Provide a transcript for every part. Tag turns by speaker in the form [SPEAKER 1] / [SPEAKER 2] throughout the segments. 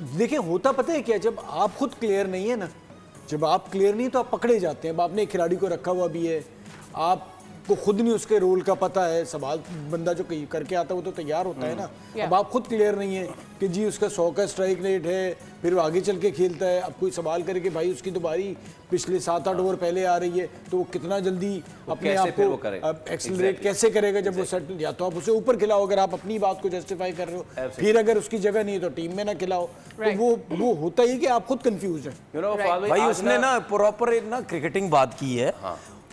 [SPEAKER 1] देखिए होता पता है क्या, जब आप खुद क्लियर नहीं है ना, जब आप क्लियर नहीं तो आप पकड़े जाते हैं। अब आपने एक खिलाड़ी को रखा हुआ भी है, आपको खुद नहीं उसके रोल का पता है, सवाल बंदा जो करके आता है वो तो तैयार होता है ना। अब आप खुद क्लियर नहीं है कि जी उसका 100 का स्ट्राइक रेट है, फिर वो आगे चल के खेलता है। अब कोई सवाल करे कि भाई उसकी तो बारी पिछले 7-8 ओवर पहले आ रही है, तो वो कितना जल्दी अपने आप को एक्सेलरेट कैसे करेगा जब वो सेट। या तो आप उसे ऊपर खिलाओ अगर आप अपनी बात को जस्टिफाई कर रहे हो, फिर अगर उसकी जगह नहीं है तो टीम में ना खिलाओ। तो वो होता ही कि आप खुद कंफ्यूज हैं।
[SPEAKER 2] भाई उसने ना प्रॉपर एक ना क्रिकेटिंग बात की है।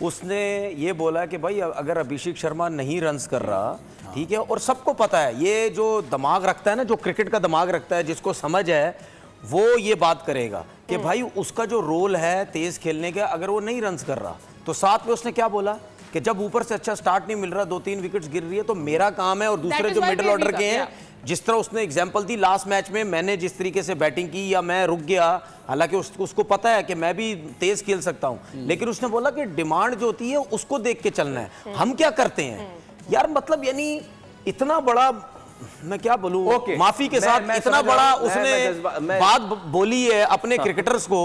[SPEAKER 2] उसने ये बोला कि भाई अगर अभिषेक शर्मा नहीं रन्स कर रहा, ठीक है, और सबको पता है ये जो दिमाग रखता है ना, जो क्रिकेट का दिमाग रखता है, जिसको समझ है, वो ये बात करेगा कि भाई उसका जो रोल है तेज खेलने का, अगर वो नहीं रन्स कर रहा तो साथ में उसने क्या बोला कि जब ऊपर से अच्छा स्टार्ट नहीं मिल रहा, 2-3 विकेट्स गिर रही है, तो मेरा काम है और दूसरे जो मिडिल ऑर्डर के हैं, जिस तरह उसने एग्जांपल दी लास्ट मैच में, मैंने जिस तरीके से बैटिंग की या मैं रुक गया, हालांकि उसको पता है कि मैं भी तेज खेल सकता हूं, लेकिन उसने बोला कि डिमांड जो होती है उसको देख के चलना है। हम क्या करते हैं यार, मतलब यानी इतना बड़ा, मैं क्या बोलूं, माफी के साथ इतना बड़ा उसने बात बोली है अपने क्रिकेटर्स को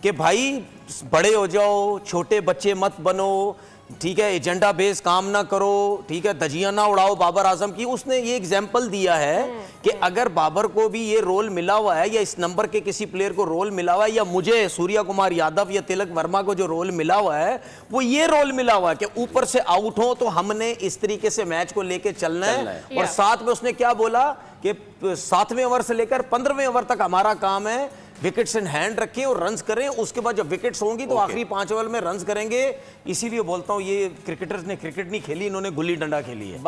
[SPEAKER 2] कि भाई बड़े हो जाओ, छोटे बच्चे मत बनो, ठीक है, एजेंडा बेस काम ना करो, ठीक है, धजियां ना उड़ाओ बाबर आजम की। उसने ये एग्जाम्पल दिया है कि अगर बाबर को भी ये रोल मिला हुआ है या इस नंबर के किसी प्लेयर को रोल मिला हुआ है, या मुझे सूर्या कुमार यादव या तिलक वर्मा को जो रोल मिला हुआ है, वो ये रोल मिला हुआ है कि ऊपर से आउट हो तो हमने इस तरीके से मैच को लेके चलना है। और साथ में उसने क्या बोला कि 7वें ओवर से लेकर 15वें ओवर तक हमारा काम है विकेट्स इन हैंड रखें और रन्स करें, उसके बाद जब विकेट्स होंगी तो आखिरी 5 ओवर में रन्स करेंगे। इसीलिए बोलता हूं ये क्रिकेटर्स ने क्रिकेट नहीं खेली, इन्होंने गुल्ली डंडा खेली है।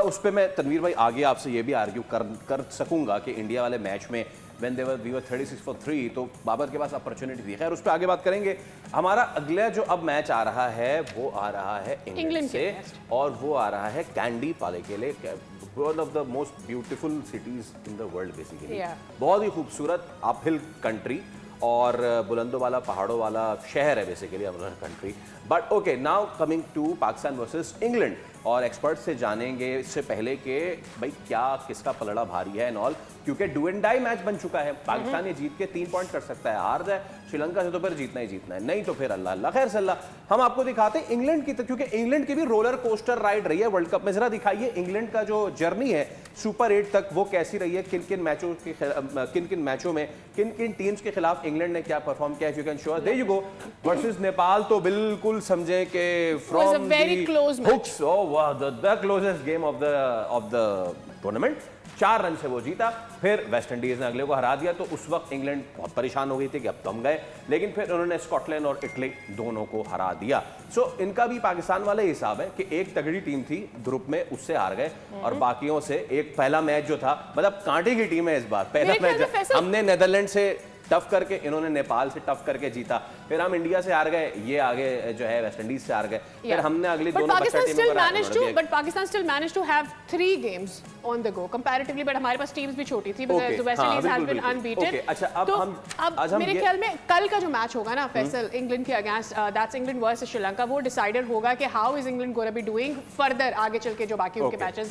[SPEAKER 3] उस पे मैं तनवीर भाई आगे आपसे ये भी आर्ग्यू कर सकूंगा कि इंडिया वाले मैच में when we were 36 for 3 तो बाबर के पास अपॉर्चुनिटी थी। खैर उस पर आगे बात करेंगे। हमारा अगला जो अब मैच आ रहा है वो आ रहा है इंग्लैंड से, और वो आ रहा है कैंडी पाले के लिए, one of the most beautiful cities in the world basically. बहुत ही खूबसूरत अपहिल कंट्री और बुलंदों वाला पहाड़ों वाला शहर है बेसिकली हमारा country. But okay, now coming to Pakistan versus England, और एक्सपर्ट से जानेंगे इससे पहले कि भाई क्या किसका पलड़ा भारी है एंड ऑल, क्योंकि डू एंड डाई मैच बन चुका है। पाकिस्तान ये जीत के 3 पॉइंट कर सकता है, हार जाए श्रीलंका से तो फिर जीतना ही जीतना है, नहीं तो फिर अल्लाह अल्लाह। खैर सल्ला, हम आपको दिखाते हैं इंग्लैंड की, क्योंकि इंग्लैंड की भी रोलर कोस्टर राइड रही है वर्ल्ड कप में। जरा दिखाइए इंग्लैंड का जो जर्नी है सुपर 8 तक वो कैसी रही है, किन किन मैचों में किन किन टीम्स के खिलाफ इंग्लैंड ने क्या परफॉर्म किया। If you can show us, there you go, versus Nepal तो बिल्कुल समझे कि फ्रॉम द हुक्स, ओह वाह, the closest game of the tournament. 4 run से वो जीता। फिर वेस्ट इंडीज ने अगले को हरा दिया, तो उस वक्त इंग्लैंड बहुत परेशान हो गई थी कि अब तो हम गए, लेकिन फिर उन्होंने स्कॉटलैंड और इटली दोनों को हरा दिया। सो इनका भी पाकिस्तान वाले हिसाब है कि एक तगड़ी टीम थी ग्रुप में, उससे हार गए, और बाकियों से एक पहला मैच जो था, मतलब कांटे की टीम है इस बार। पहला मैच हमने नीदरलैंड से टफ करके, इन्होंने नेपाल से टफ करके जीता, फिर हम इंडिया से हार गए, ये आगे जो है वेस्ट इंडीज से हार गए, फिर हमने अगली दोनों
[SPEAKER 4] Pakistan still managed to have 3 games on the go comparatively, but हमारे पास टीम्स भी छोटी थी, because West Indies has been unbeaten.
[SPEAKER 3] अच्छा, अब
[SPEAKER 4] मेरे ख्याल में कल का जो मैच होगा ना फैसल इंग्लैंड के against, that's England versus Sri Lanka, वो डिसाइडेड होगा कि how is England gonna be doing further आगे चल के जो बाकी उनके मैचेस हैं।